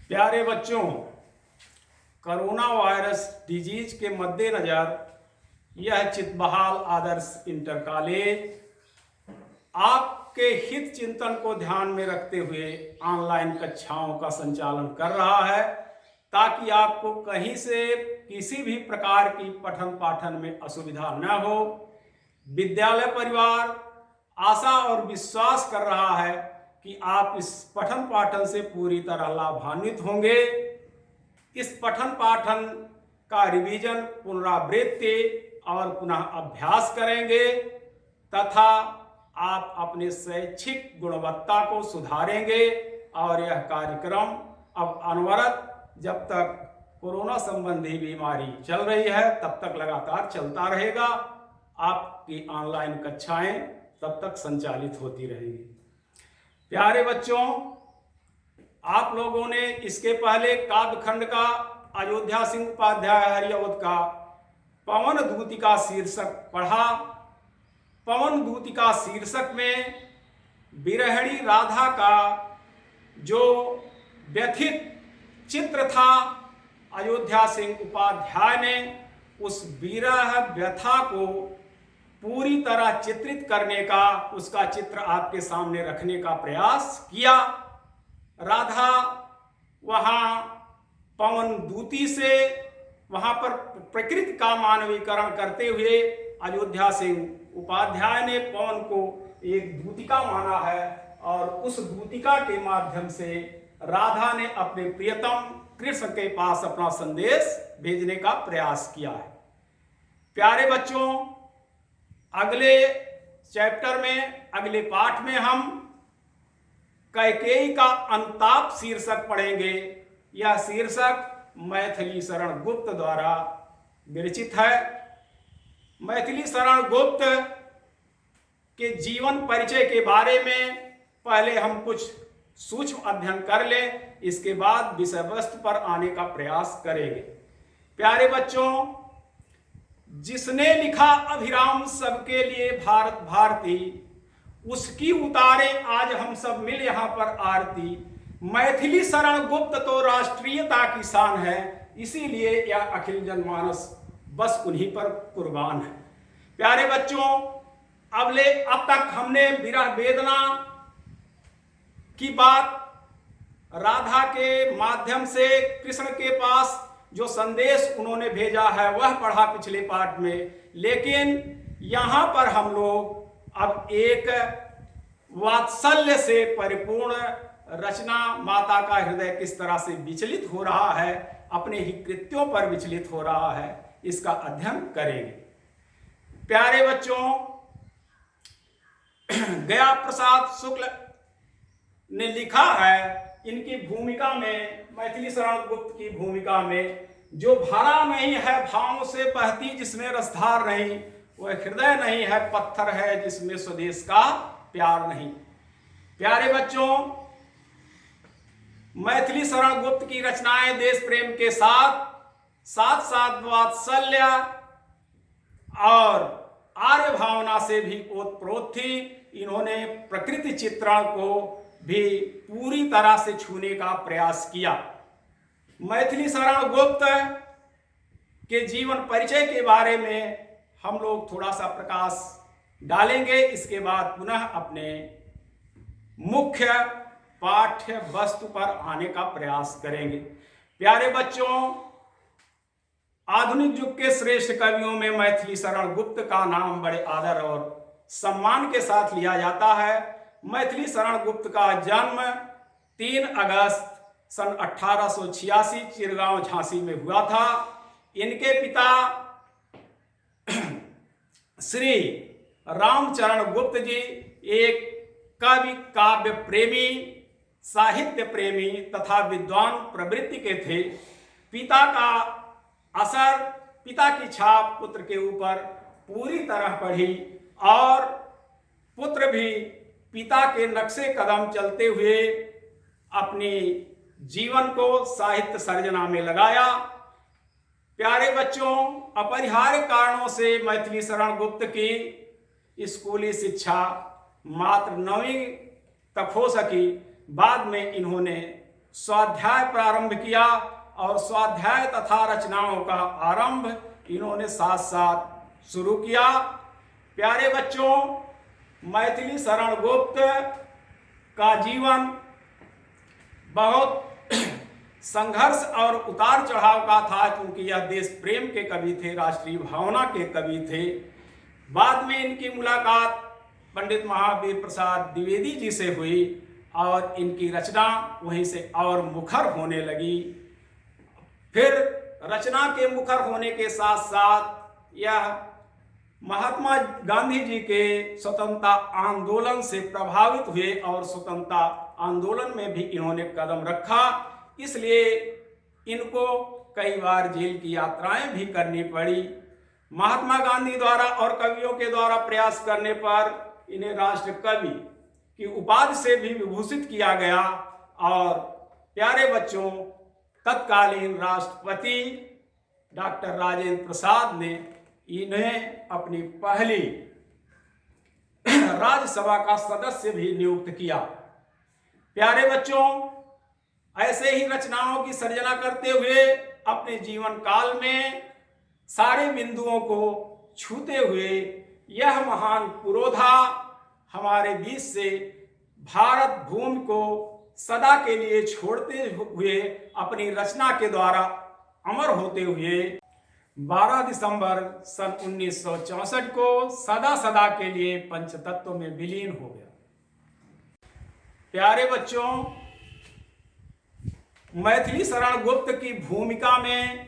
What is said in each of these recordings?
प्यारे बच्चों, corona virus disease के मद्देनजर यह चितबहाल आदर्श इंटर कॉलेज आपके हित चिंतन को ध्यान में रखते हुए ऑनलाइन कक्षाओं का संचालन कर रहा है, ताकि आपको कहीं से किसी भी प्रकार की पठन पाठन में असुविधा न हो। विद्यालय परिवार आशा और विश्वास कर रहा है कि आप इस पठन पाठन से पूरी तरह लाभान्वित होंगे। इस पठन पाठन का रिवीजन, पुनरावृत्ति और पुनः अभ्यास करेंगे तथा आप अपने शैक्षिक गुणवत्ता को सुधारेंगे और यह कार्यक्रम अब अनवरत जब तक कोरोना संबंधी बीमारी चल रही है तब तक लगातार चलता रहेगा। आपकी ऑनलाइन कक्षाएं तब तक संचालित होती रहेंगी। प्यारे बच्चों, आप लोगों ने इसके पहले काव्यखंड का अयोध्या सिंह उपाध्याय हरिअवध का पवन दूतिका शीर्षक पढ़ा। पवन दूतिका शीर्षक में विरहिणी राधा का जो व्यथित चित्र था, अयोध्या सिंह उपाध्याय ने उस विरह व्यथा को पूरी तरह चित्रित करने का, उसका चित्र आपके सामने रखने का प्रयास किया। राधा वहाँ पवन दूती से वहाँ पर प्रकृति का मानवीकरण करते हुए अयोध्या सिंह उपाध्याय ने पवन को एक दूतिका माना है और उस दूतिका के माध्यम से राधा ने अपने प्रियतम कृष्ण के पास अपना संदेश भेजने का प्रयास किया है। प्यारे बच्चों, अगले चैप्टर में, अगले पाठ में हम कैकेयी का अनुताप शीर्षक पढ़ेंगे। यह शीर्षक मैथिली शरण गुप्त द्वारा विरचित है। मैथिली शरण गुप्त के जीवन परिचय के बारे में पहले हम कुछ सूक्ष्म अध्ययन कर लें, इसके बाद विषय वस्तु पर आने का प्रयास करेंगे। प्यारे बच्चों, जिसने लिखा अभिराम सबके लिए भारत भारती, उसकी उतारे आज हम सब मिल यहाँ पर आरती। मैथिली शरण गुप्त तो राष्ट्रीयता की शान है, इसीलिए यह अखिल जनमानस बस उन्हीं पर कुर्बान है। प्यारे बच्चों, अब तक हमने विरह वेदना की बात, राधा के माध्यम से कृष्ण के पास जो संदेश उन्होंने भेजा है वह पढ़ा पिछले पाठ में। लेकिन यहाँ पर हम लोग अब एक वात्सल्य से परिपूर्ण रचना, माता का हृदय किस तरह से विचलित हो रहा है, अपने ही कृत्यों पर विचलित हो रहा है, इसका अध्ययन करेंगे। प्यारे बच्चों, गया प्रसाद शुक्ल ने लिखा है इनकी भूमिका में, मैथिली शरण गुप्त की भूमिका में, जो भरा नहीं है भावों से बहती जिसमें रसधार नहीं, वह हृदय नहीं है पत्थर है जिसमें स्वदेश का प्यार नहीं। प्यारे बच्चों, मैथिली शरण गुप्त की रचनाएं देश प्रेम के साथ साथ साथ वात्सल्य और आर्य भावना से भी ओतप्रोत थी। इन्होंने प्रकृति चित्रण को भी पूरी तरह से छूने का प्रयास किया। मैथिली शरण गुप्त के जीवन परिचय के बारे में हम लोग थोड़ा सा प्रकाश डालेंगे, इसके बाद पुनः अपने मुख्य पाठ्य वस्तु पर आने का प्रयास करेंगे। प्यारे बच्चों, आधुनिक युग के श्रेष्ठ कवियों में मैथिली शरण गुप्त का नाम बड़े आदर और सम्मान के साथ लिया जाता है। मैथिली शरण गुप्त का जन्म 3 अगस्त सन 1886 चिरगांव झांसी में हुआ था। इनके पिता श्री रामचरण गुप्त जी एक कवि, काव्य प्रेमी, साहित्य प्रेमी तथा विद्वान प्रवृत्ति के थे। पिता का असर, पिता की छाप पुत्र के ऊपर पूरी तरह पड़ी और पुत्र भी पिता के नक्शे कदम चलते हुए अपनी जीवन को साहित्य सर्जना में लगाया। प्यारे बच्चों, अपरिहार्य कारणों से मैथिली शरण गुप्त की स्कूली शिक्षा मात्र 9वीं तक हो सकी। बाद में इन्होंने स्वाध्याय प्रारंभ किया और स्वाध्याय तथा रचनाओं का आरंभ इन्होंने साथ साथ शुरू किया। प्यारे बच्चों, मैथिली शरण गुप्त का जीवन बहुत संघर्ष और उतार चढ़ाव का था, क्योंकि यह देश प्रेम के कवि थे, राष्ट्रीय भावना के कवि थे। बाद में इनकी मुलाकात पंडित महावीर प्रसाद द्विवेदी जी से हुई और इनकी रचना वहीं से और मुखर होने लगी। फिर रचना के मुखर होने के साथ साथ यह महात्मा गांधी जी के स्वतंत्रता आंदोलन से प्रभावित हुए और स्वतंत्रता आंदोलन में भी इन्होंने कदम रखा, इसलिए इनको कई बार जेल की यात्राएं भी करनी पड़ी। महात्मा गांधी द्वारा और कवियों के द्वारा प्रयास करने पर इन्हें राष्ट्र कवि की उपाधि से भी विभूषित किया गया और प्यारे बच्चों, तत्कालीन राष्ट्रपति डॉक्टर राजेंद्र प्रसाद ने इन्हें अपनी पहली राज्यसभा का सदस्य भी नियुक्त किया। प्यारे बच्चों, ऐसे ही रचनाओं की सर्जना करते हुए अपने जीवन काल में सारे बिंदुओं को छूते हुए यह महान पुरोधा हमारे बीच से भारत भूमि को सदा के लिए छोड़ते हुए अपनी रचना के द्वारा अमर होते हुए 12 दिसंबर सन 1964 को सदा सदा के लिए पंचतत्व में विलीन हो गया। प्यारे बच्चों, मैथिली शरण गुप्त की भूमिका में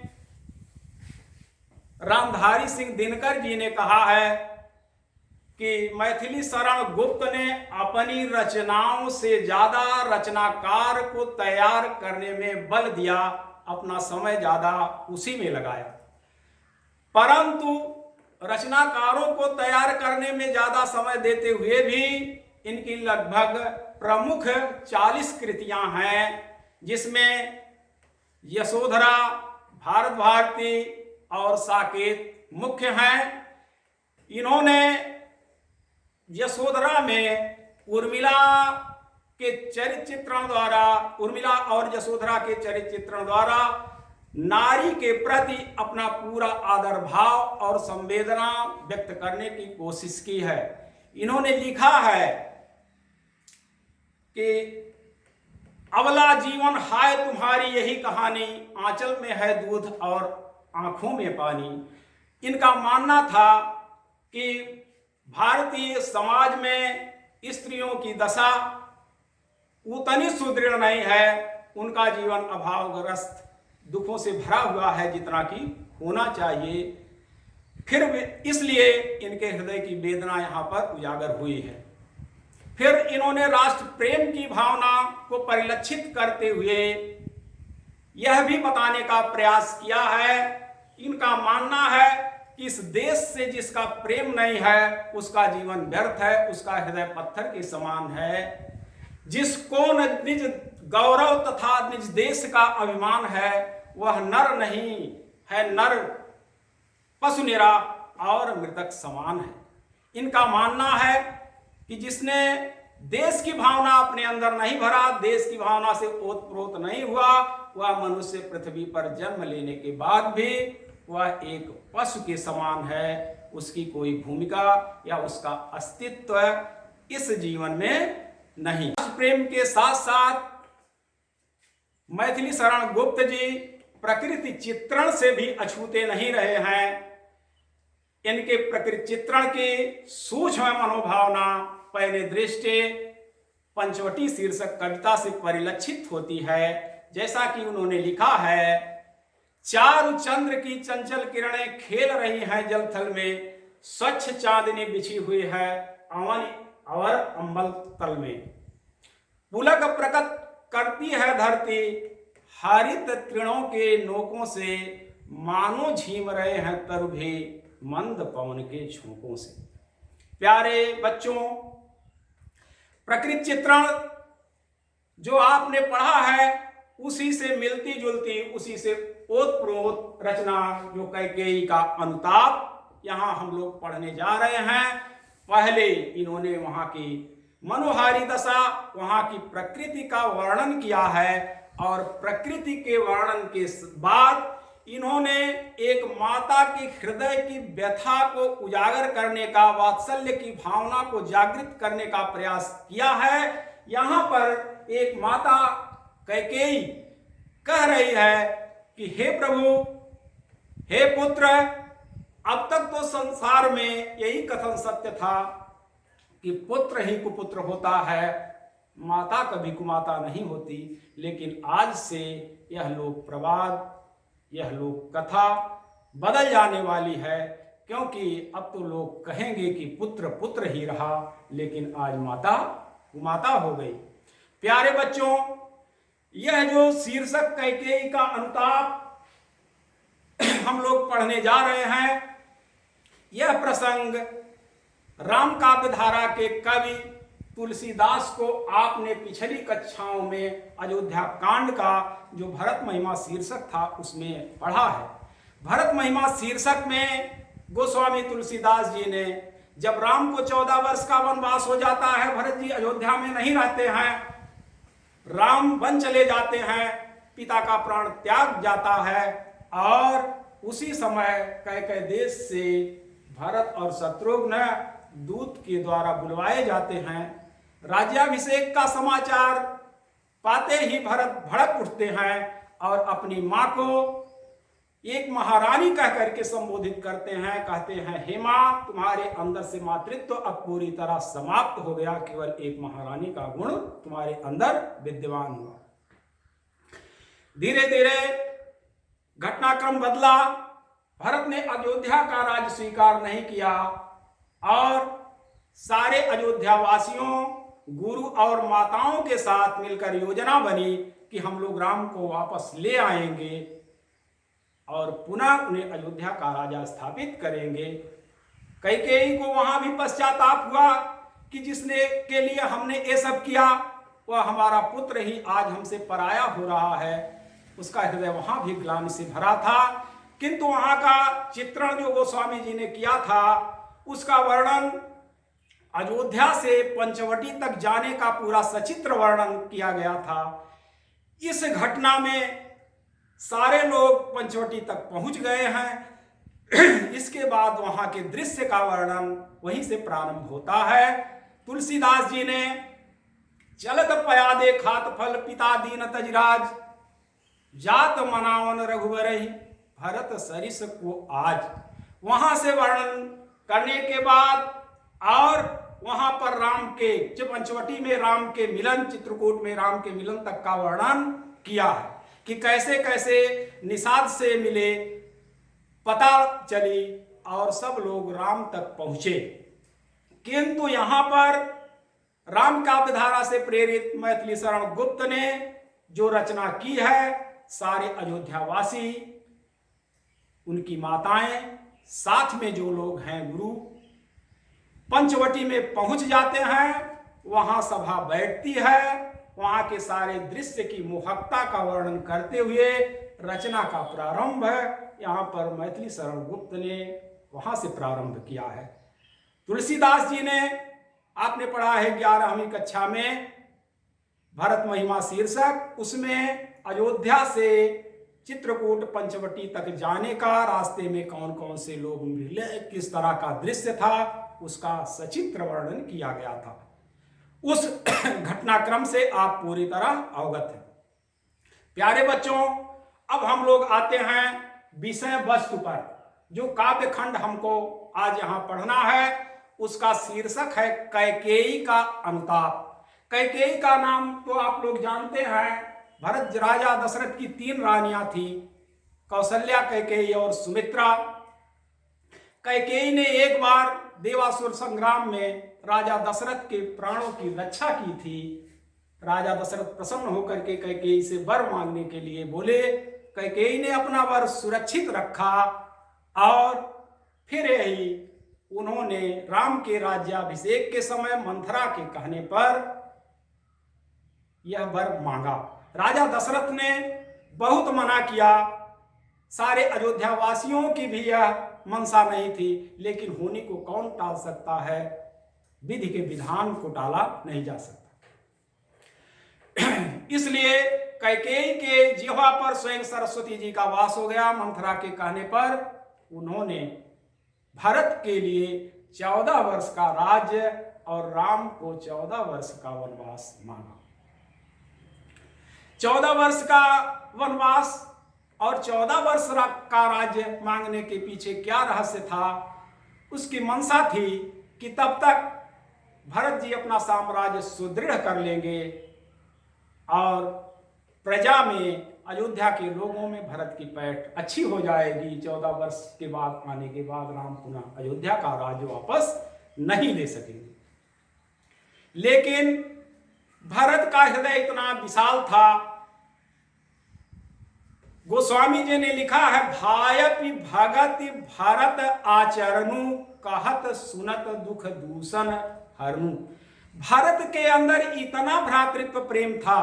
रामधारी सिंह दिनकर जी ने कहा है कि मैथिली शरण गुप्त ने अपनी रचनाओं से ज्यादा रचनाकार को तैयार करने में बल दिया, अपना समय ज्यादा उसी में लगाया। परंतु रचनाकारों को तैयार करने में ज्यादा समय देते हुए भी इनकी लगभग प्रमुख 40 कृतियां हैं, जिसमें यशोधरा, भारत भारती और साकेत मुख्य हैं। इन्होंने यशोधरा में उर्मिला के चरित्र चित्रण द्वारा, उर्मिला और यशोधरा के चरित्र चित्रण द्वारा नारी के प्रति अपना पूरा आदर भाव और संवेदना व्यक्त करने की कोशिश की है। इन्होंने लिखा है कि अबला जीवन हाय तुम्हारी यही कहानी, आंचल में है दूध और आंखों में पानी। इनका मानना था कि भारतीय समाज में स्त्रियों की दशा उतनी सुदृढ़ नहीं है, उनका जीवन अभावग्रस्त दुखों से भरा हुआ है जितना कि होना चाहिए। फिर इसलिए इनके हृदय की वेदना यहाँ पर उजागर हुई है। फिर इन्होंने राष्ट्र प्रेम की भावना को परिलक्षित करते हुए यह भी बताने का प्रयास किया है। इनका मानना है कि इस देश से जिसका प्रेम नहीं है उसका जीवन व्यर्थ है, उसका हृदय पत्थर के समान है। जिसको निज गौरव तथा निज देश का अभिमान है वह नर नहीं है, नर पशु निरा और मृतक समान है। इनका मानना है कि जिसने देश की भावना अपने अंदर नहीं भरा, देश की भावना से ओतप्रोत नहीं हुआ, वह मनुष्य पृथ्वी पर जन्म लेने के बाद भी वह एक पशु के समान है। उसकी कोई भूमिका या उसका अस्तित्व इस जीवन में नहीं। प्रेम के साथ साथ मैथिली शरण गुप्त जी प्रकृति चित्रण से भी अछूते नहीं रहे हैं। इनके प्रकृति चित्रण की सूक्ष्म मनोभावना पहले दृष्टि पंचवटी शीर्षक कविता से परिलक्षित होती है। जैसा कि उन्होंने लिखा है, चारु चंद्र की चंचल किरणें खेल रही हैं जलथल में, स्वच्छ चांदनी बिछी हुई है अवन और अंबल तल में, पुलक प्रकट करती है धरती हरित तृणों के नोकों से, मानो झीम रहे हैं तरु मंद पवन के झोंकों से। प्यारे बच्चों, प्रकृति चित्रण जो आपने पढ़ा है उसी से मिलती जुलती, उसी से ओतप्रोत रचना जो कैकेयी का अनुताप यहाँ हम लोग पढ़ने जा रहे हैं। पहले इन्होंने वहाँ की मनोहारी दशा, वहां की प्रकृति का वर्णन किया है। और प्रकृति के वर्णन के बाद इन्होंने एक माता की हृदय की व्यथा को उजागर करने का, वात्सल्य की भावना को जागृत करने का प्रयास किया है। यहां पर एक माता कैकेयी कह रही है कि हे प्रभु, हे पुत्र, अब तक तो संसार में यही कथन सत्य था कि पुत्र ही कुपुत्र होता है, माता कभी कुमाता नहीं होती। लेकिन आज से यह लोक प्रवाद, यह लोक कथा बदल जाने वाली है, क्योंकि अब तो लोग कहेंगे कि पुत्र पुत्र ही रहा, लेकिन आज माता कुमाता हो गई। प्यारे बच्चों, यह जो शीर्षक कैकेयी का अनुताप हम लोग पढ़ने जा रहे हैं, यह प्रसंग राम काव्य धारा के कवि तुलसीदास को आपने पिछली कक्षाओं में अयोध्या कांड का जो भरत महिमा शीर्षक था उसमें पढ़ा है। भरत महिमा शीर्षक में गोस्वामी तुलसीदास जी ने, जब राम को 14 वर्ष का वनवास हो जाता है, भरत जी अयोध्या में नहीं रहते हैं, राम वन चले जाते हैं, पिता का प्राण त्याग जाता है, और उसी समय कैकेयी देश से भरत और शत्रुघ्न दूत के द्वारा बुलवाए जाते हैं। राज्याभिषेक का समाचार पाते ही भरत भड़क उठते हैं और अपनी मां को एक महारानी कह करके संबोधित करते हैं। कहते हैं, हे मां, तुम्हारे अंदर से मातृत्व अब पूरी तरह समाप्त हो गया, केवल एक महारानी का गुण तुम्हारे अंदर विद्यमान हुआ। धीरे धीरे घटनाक्रम बदला। भरत ने अयोध्या का राज्य स्वीकार नहीं किया और सारे अयोध्या वासियों, गुरु और माताओं के साथ मिलकर योजना बनी कि हम लोग राम को वापस ले आएंगे और पुनः उन्हें अयोध्या का राजा स्थापित करेंगे। कैकेयी को वहां भी पश्चाताप हुआ कि जिसने के लिए हमने ये सब किया, वह हमारा पुत्र ही आज हमसे पराया हो रहा है। उसका हृदय वहां भी ग्लानि से भरा था। किंतु वहां का चित्रण जो गोस्वामी जी ने किया था, उसका वर्णन अयोध्या से पंचवटी तक जाने का पूरा सचित्र वर्णन किया गया था। इस घटना में सारे लोग पंचवटी तक पहुंच गए हैं। इसके बाद वहां के दृश्य का वर्णन वहीं से प्रारंभ होता है। तुलसीदास जी ने चलत पयादे खात फल पिता दीन तजराज, जात मनावन रघुवरहि भरत सरिस को आज। वहां से वर्णन करने के बाद और वहां पर राम के पंचवटी में राम के मिलन, चित्रकूट में राम के मिलन तक का वर्णन किया है कि कैसे कैसे निषाद से मिले, पता चली और सब लोग राम तक पहुंचे। किंतु यहां पर राम काव्य धारा से प्रेरित मैथिली शरण गुप्त ने जो रचना की है, सारे अयोध्यावासी, उनकी माताएं, साथ में जो लोग हैं गुरु, पंचवटी में पहुंच जाते हैं। वहां सभा बैठती है। वहां के सारे दृश्य की मोहकता का वर्णन करते हुए रचना का प्रारंभ है। यहाँ पर मैथिली शरण गुप्त ने वहां से प्रारंभ किया है। तुलसीदास जी ने, आपने पढ़ा है 11वीं कक्षा में भरत महिमा शीर्षक, उसमें अयोध्या से चित्रकूट पंचवटी तक जाने का रास्ते में कौन कौन से लोग मिले, किस तरह का दृश्य था, उसका सचित्र वर्णन किया गया था। उस घटनाक्रम से आप पूरी तरह अवगत हैं। प्यारे बच्चों, अब हम लोग आते हैं विषय वस्तु पर। जो काव्य खंड हमको आज यहाँ पढ़ना है, उसका शीर्षक है कैकेयी का अनुताप। कैकेयी का नाम तो आप लोग जानते हैं। भरत राजा दशरथ की 3 रानियां थी, कौशल्या, कैकेयी और सुमित्रा। कैकेयी ने एक बार देवासुर संग्राम में राजा दशरथ के प्राणों की रक्षा की थी। राजा दशरथ प्रसन्न होकर के कैकेयी से वर मांगने के लिए बोले। कैकेयी ने अपना वर सुरक्षित रखा और फिर ही उन्होंने राम के राज्याभिषेक के समय मंथरा के कहने पर यह वर मांगा। राजा दशरथ ने बहुत मना किया। सारे अयोध्या वासियों की भी यह मनसा नहीं थी, लेकिन होने को कौन टाल सकता है। विधि के विधान को टाला नहीं जा सकता। इसलिए कैकेयी के जिह्वा पर स्वयं सरस्वती जी का वास हो गया। मंथरा के कहने पर उन्होंने भरत के लिए 14 वर्ष का राज्य और राम को 14 वर्ष का वनवास मांगा। 14 वर्ष का वनवास और 14 वर्ष का राज्य मांगने के पीछे क्या रहस्य था? उसकी मंशा थी कि तब तक भरत जी अपना साम्राज्य सुदृढ़ कर लेंगे और प्रजा में, अयोध्या के लोगों में भरत की पैठ अच्छी हो जाएगी। 14 वर्ष के बाद आने के बाद राम पुनः अयोध्या का राज्य वापस नहीं ले सकेंगे। लेकिन भरत का हृदय इतना विशाल था। गोस्वामी जी ने लिखा है, भायपि भगत भरत आचरणु कहत सुनत दुख दूषण हरनु। भरत के अंदर इतना भ्रातृत्व प्रेम था,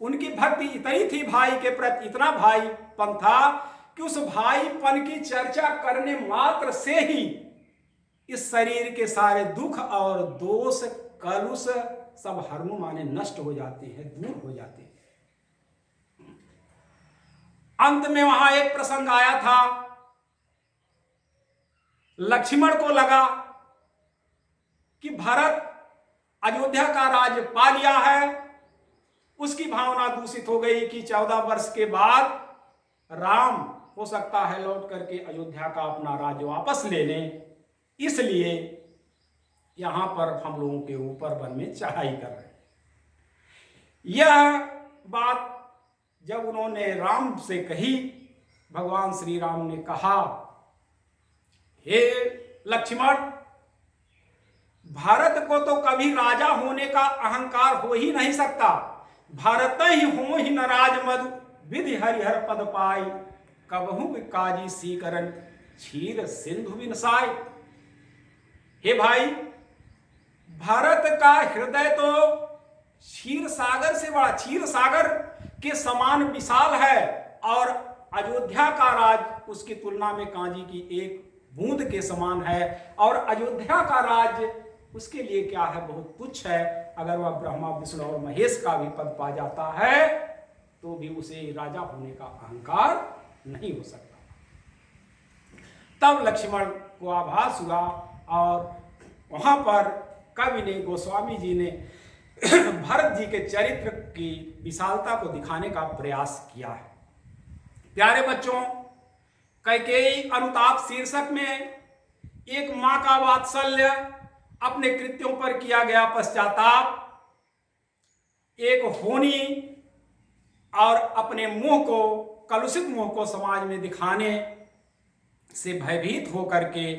उनकी भक्ति इतनी थी भाई के प्रति, इतना भाईपन था कि उस भाईपन की चर्चा करने मात्र से ही इस शरीर के सारे दुख और दोष कलुष सब हरनु माने नष्ट हो जाते हैं, दूर हो जाते हैं। अंत में वहां एक प्रसंग आया था, लक्ष्मण को लगा कि भरत अयोध्या का राज्य पा लिया है। उसकी भावना दूषित हो गई कि 14 वर्ष के बाद राम हो सकता है लौट करके अयोध्या का अपना राज्य वापस ले लें, इसलिए यहां पर हम लोगों के ऊपर वन में चढ़ाई कर रहे हैं। यह बात जब उन्होंने राम से कही, भगवान श्री राम ने कहा, हे लक्ष्मण, भारत को तो कभी राजा होने का अहंकार हो ही नहीं सकता। भारत ही हो ही न राज मधु विधि हरिहर पद पाई, कबहू काजी सीकरन क्षीर सिंधु विनसाय। हे भाई, भारत का हृदय तो क्षीर सागर से बड़ा, क्षीर सागर के समान विशाल है, और अयोध्या का राज उसकी तुलना में कांजी की एक बूंद के समान है। और अयोध्या का राज उसके लिए क्या है, बहुत तुच्छ है। अगर वह ब्रह्मा विष्णु और महेश का भी पद पा जाता है तो भी उसे राजा होने का अहंकार नहीं हो सकता। तब लक्ष्मण को आभास हुआ और वहां पर कवि ने, गोस्वामी जी ने भरत जी के चरित्र की विशालता को दिखाने का प्रयास किया है। प्यारे बच्चों, कैकेयी अनुताप शीर्षक में एक मां का वात्सल्य, अपने कृत्यों पर किया गया पश्चाताप, एक होनी और अपने मुंह को, कलुषित मुंह को समाज में दिखाने से भयभीत होकर के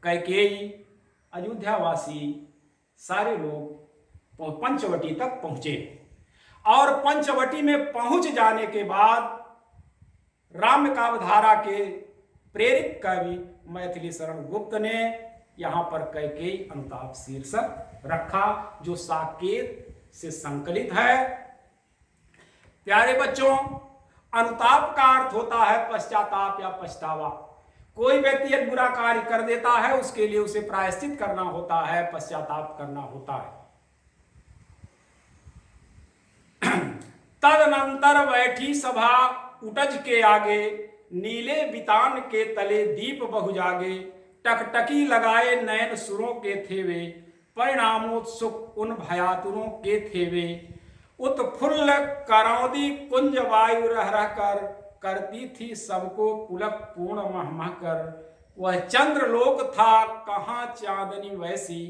कैकेयी, अयोध्यावासी सारे लोग पंचवटी तक पहुंचे। और पंचवटी में पहुंच जाने के बाद राम काव्यधारा के प्रेरित कवि मैथिली शरण गुप्त ने यहां पर कैकेयी अनुताप शीर्षक रखा, जो साकेत से संकलित है। प्यारे बच्चों, अनुताप का अर्थ होता है पश्चाताप या पछतावा। कोई व्यक्ति एक बुरा कार्य कर देता है, उसके लिए उसे प्रायश्चित करना होता है, पश्चाताप करना होता है। तदनंतर बैठी सभा उटज के आगे, नीले बितान के तले दीप बहु जागे, टकटकी लगाए नयन सुरों के थे वे, परिणामोत्सुक उन भयातुरों के थे वे, उत्फुल्ल करौदी कुंज वायु रह रह कर, करती थी सबको पुलक पूर्ण महमह कर, वह चंद्रलोक था कहाँ चांदनी वैसी,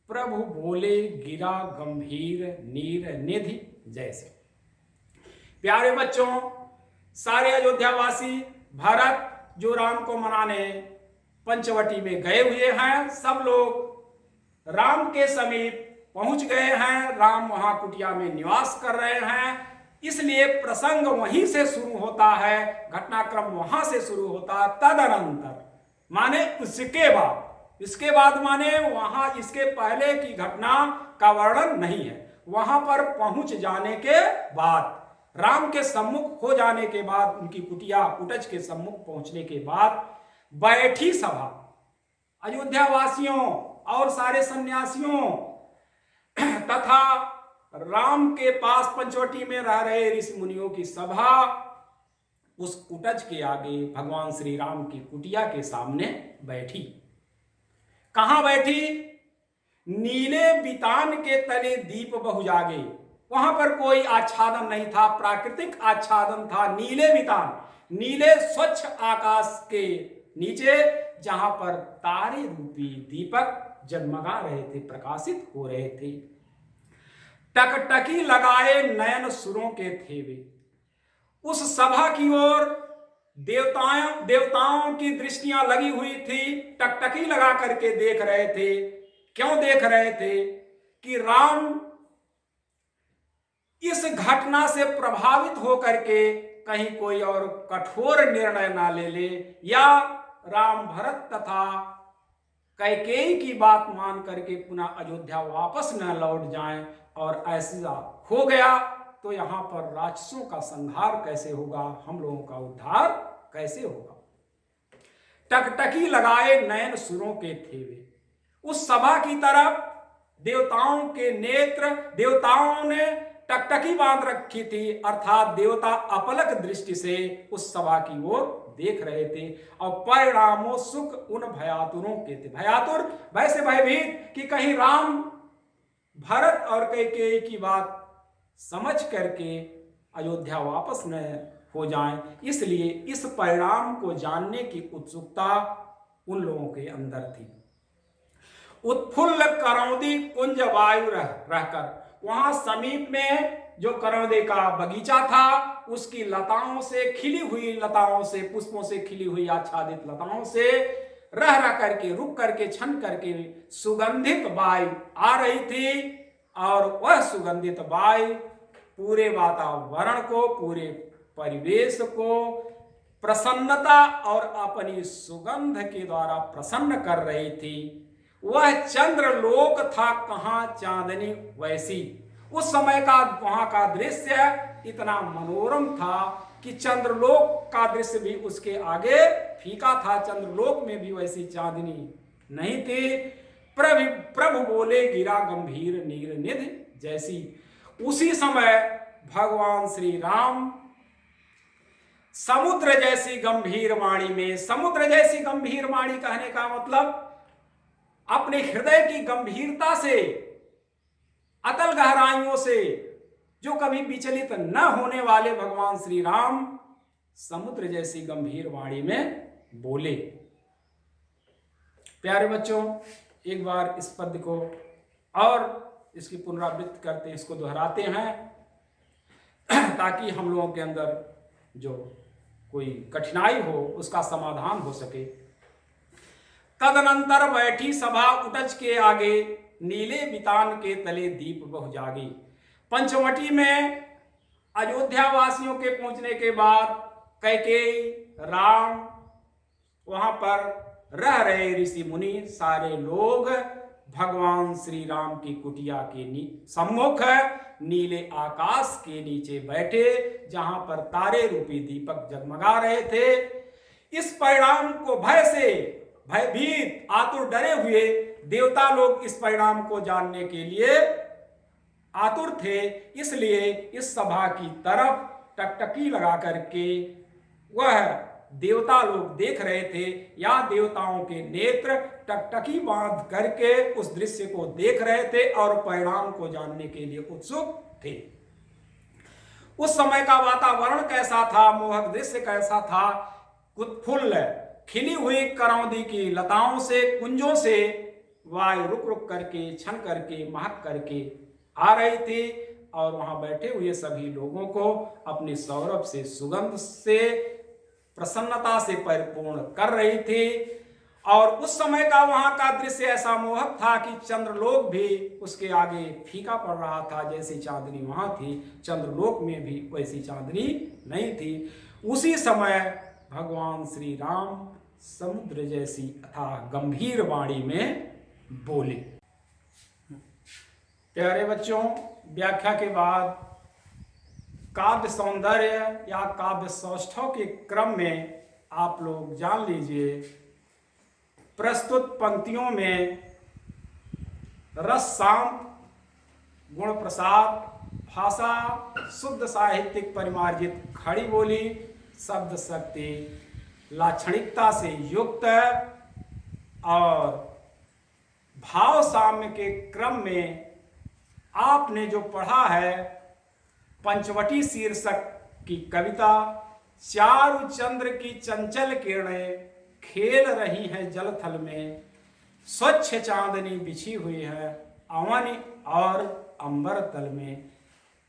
प्रभु बोले गिरा गंभीर नीर निधि जैसे। प्यारे बच्चों, सारे अयोध्यावासी भरत जो राम को मनाने पंचवटी में गए हुए हैं, सब लोग राम के समीप पहुंच गए हैं। राम वहां कुटिया में निवास कर रहे हैं, इसलिए प्रसंग वहीं से शुरू होता है, घटनाक्रम वहां से शुरू होता है। तदनंतर माने उसके बाद, इसके बाद माने वहां, इसके पहले की घटना का वर्णन नहीं है। वहां पर पहुंच जाने के बाद, राम के सम्मुख हो जाने के बाद, उनकी कुटिया उटज के सम्मुख पहुंचने के बाद बैठी सभा, अयोध्या वासियों और सारे सन्यासियों तथा राम के पास पंचवटी में रह रहे ऋषि मुनियों की सभा उस कुटज के आगे भगवान श्री राम की कुटिया के सामने बैठी। कहां बैठी? नीले बितान के तले दीप बहु जागे। वहां पर कोई आच्छादन नहीं था, प्राकृतिक आच्छादन था। नीले बितान, नीले स्वच्छ आकाश के नीचे जहां पर तारे रूपी दीपक जगमगा रहे थे, प्रकाशित हो रहे थे। टकटकी लगाए नयन सुरों के थे वे। उस सभा की ओर देवताओं की दृष्टियां लगी हुई थी, टकटकी लगा करके देख रहे थे। क्यों देख रहे थे? कि राम इस घटना से प्रभावित होकर के कहीं कोई और कठोर निर्णय ना ले ले, या राम भरत तथा कैकेयी की बात मान करके पुनः अयोध्या वापस न लौट जाएं। और ऐसा हो गया तो यहां पर राक्षसों का संहार कैसे होगा, हम लोगों का उद्धार कैसे होगा? टकटकी लगाए नयन सुरों के थे वे। उस सभा की तरफ देवताओं के नेत्र, देवताओं ने टकटकी बांध रखी थी, अर्थात देवता अपलक दृष्टि से उस सभा की ओर देख रहे थे। और परिणामों सुख उन भयातुरों के थे। भयातुर वैसे भयभीत कि कहीं राम भरत और कैकेयी की बात समझ करके अयोध्या वापस न हो जाएं, इसलिए इस परिणाम को जानने की उत्सुकता उन लोगों के अंदर थी। उत्फुल्ल करौंदी कुंज वायु रहकर वहां समीप में जो करौंदे का बगीचा था, उसकी लताओं से, खिली हुई लताओं से, पुष्पों से खिली हुई आच्छादित लताओं से रह करके, रुक करके, छन करके सुगंधित वायु आ रही थी। और वह सुगंधित वायु पूरे वातावरण को, पूरे परिवेश को प्रसन्नता और अपनी सुगंध के द्वारा प्रसन्न कर रही थी। वह चंद्रलोक था, कहां चांदनी वैसी। उस समय का वहां का दृश्य इतना मनोरम था कि चंद्रलोक का दृश्य भी उसके आगे फीका था। चंद्रलोक में भी वैसी चांदनी नहीं थी। प्रभु बोले गिरा गंभीर नीर निधि जैसी। उसी समय भगवान श्री राम समुद्र जैसी गंभीर वाणी में, समुद्र जैसी गंभीर वाणी कहने का मतलब अपने हृदय की गंभीरता से, अतल गहराइयों से, जो कभी विचलित न होने वाले भगवान श्री राम समुद्र जैसी गंभीर वाणी में बोले। प्यारे बच्चों, एक बार इस पद को और इसकी पुनरावृत्ति करते हैं, इसको दोहराते हैं, ताकि हम लोगों के अंदर जो कोई कठिनाई हो उसका समाधान हो सके। तदनंतर बैठी सभा उटज के आगे, नीले बितान के तले दीप बहु जागी। पंचवटी में अयोध्या वासियों के पहुंचने के बाद कैकेयी, राम, वहां पर रह रहे ऋषि मुनि सारे लोग भगवान श्री राम की कुटिया के सम्मुख नीले आकाश के नीचे बैठे, जहां पर तारे रूपी दीपक जगमगा रहे थे। इस परिणाम को भय से भयभीत, आतुर, डरे हुए देवता लोग इस परिणाम को जानने के लिए आतुर थे। इसलिए इस सभा की तरफ टकटकी लगा करके वह देवता लोग देख रहे थे, या देवताओं के नेत्र टकटकी बांध करके उस दृश्य को देख रहे थे और परिणाम को जानने के लिए उत्सुक थे। उस समय का वातावरण कैसा था, मोहक दृश्य कैसा था? उत्फुल्ल खिली हुई करौंदी की लताओं से, कुंजों से वायु रुक रुक करके, छन करके, महक करके आ रही थी। और वहां बैठे हुए सभी लोगों को अपनी सौरभ से, सुगंध से, प्रसन्नता से परिपूर्ण कर रही थी। और उस समय का वहां का दृश्य ऐसा मोहक था कि चंद्रलोक भी उसके आगे फीका पड़ रहा था। जैसी चांदनी वहां थी, चंद्रलोक में भी वैसी चांदनी नहीं थी। उसी समय भगवान श्री राम समुद्र जैसी अथाह गंभीर वाणी में बोले। प्यारे बच्चों, व्याख्या के बाद काव्य सौंदर्य या काव्य सौष्ठव के क्रम में आप लोग जान लीजिए, प्रस्तुत पंक्तियों में रस शांत गुण प्रसाद, भाषा शुद्ध साहित्यिक परिमार्जित खड़ी बोली, शब्द शक्ति लाक्षणिकता से युक्त और भाव साम्य के क्रम में आपने जो पढ़ा है पंचवटी शीर्षक की कविता, चारु चंद्र की चंचल किरणें खेल रही हैं जलथल में, स्वच्छ चांदनी बिछी हुई है अवन और अंबर तल में,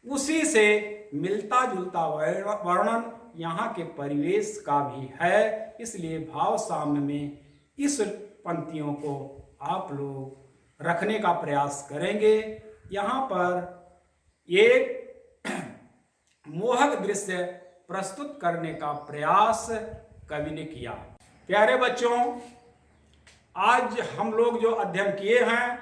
उसी से मिलता जुलता वर्णन यहाँ के परिवेश का भी है। इसलिए भाव साम्य में इस पंक्तियों को आप लोग रखने का प्रयास करेंगे। यहाँ पर एक मोहक दृश्य प्रस्तुत करने का प्रयास कवि ने किया। प्यारे बच्चों, आज हम लोग जो अध्ययन किए हैं,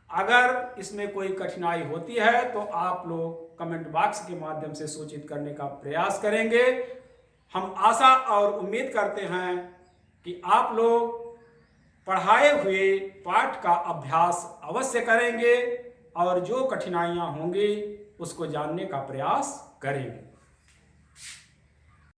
अगर इसमें कोई कठिनाई होती है तो आप लोग कमेंट बॉक्स के माध्यम से सूचित करने का प्रयास करेंगे। हम आशा और उम्मीद करते हैं कि आप लोग पढ़ाए हुए पाठ का अभ्यास अवश्य करेंगे और जो कठिनाइयाँ होंगी उसको जानने का प्रयास करेंगे।